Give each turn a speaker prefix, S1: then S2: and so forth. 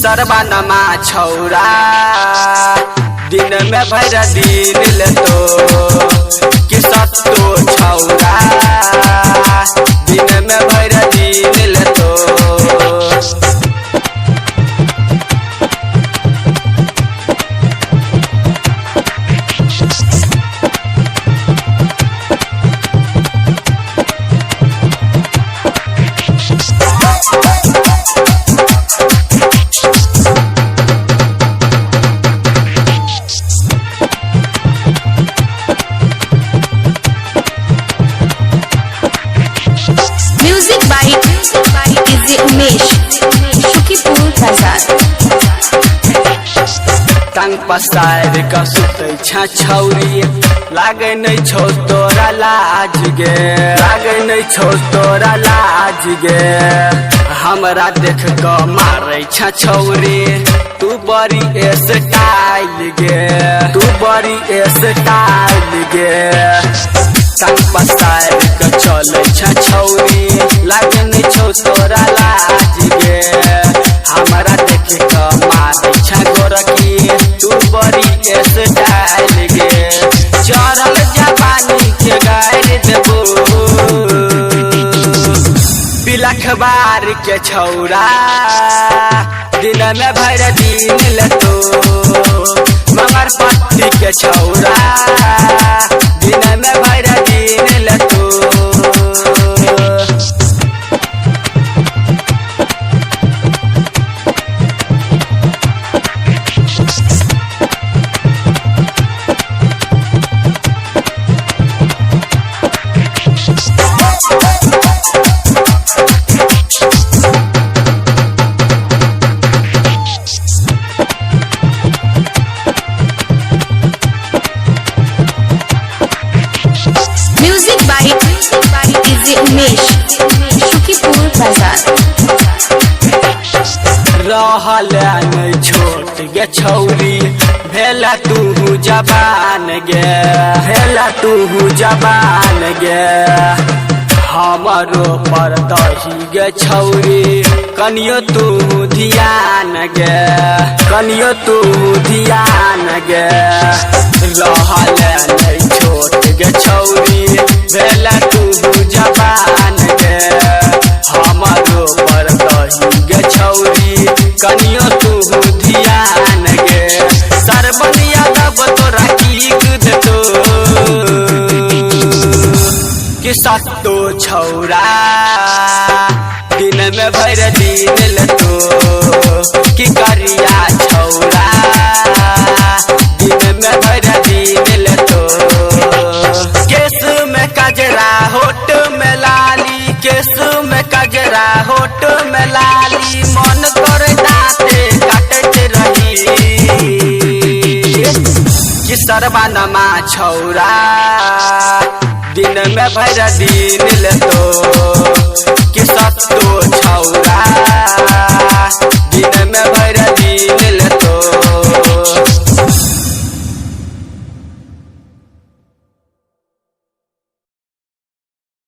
S1: सरबानमा छौरा दिन में भर दिन ले तो कि सत्तो छौरा दिन में भर दिन ले तो टांग पसार का सुतै छौरी लागे नहीं छौ तोरा लाज गे लागे नहीं छौ तोरा लाज गे हमरा देख क मारै छौरी तू बड़ी स्टाइल गे तू बड़ी स्टाइल गे टांग पसार का चलै छौरी लागे नहीं छौ तोरा लाज गे हमरा देख क मारै गोरकी तू बड़ी स्टाइल गे चढ़ल जवानी के गाड़ देबो बिलखबार के छौरा दिन में भर दिन लतो मगर पट्टी के छौरा दिन में भर दिन लतो रहल नहीं छोट गे छौरी भेला तू जबान गे भेला तू जबान गे हमारो पर दही गे छौरी कनियो तू ध्यान गे कनियो तू ध्यान गे रहल नहीं छोट गे छौरी भेला तू जबान गे हमारो पर दही गे छौरी कनियो तू ध्यान गे सरबन यादव तोरा की देतो कि सत्तो छौरा दिन में भर दिन लेतो कि करिया छौरा दिन में भर दिन लेतो केस में कजरा होठ में लाली केस में कजरा होठ में लाली मन करे दांते काटत रही कि सरबानमा छौरा दिन में भर दिन लेतो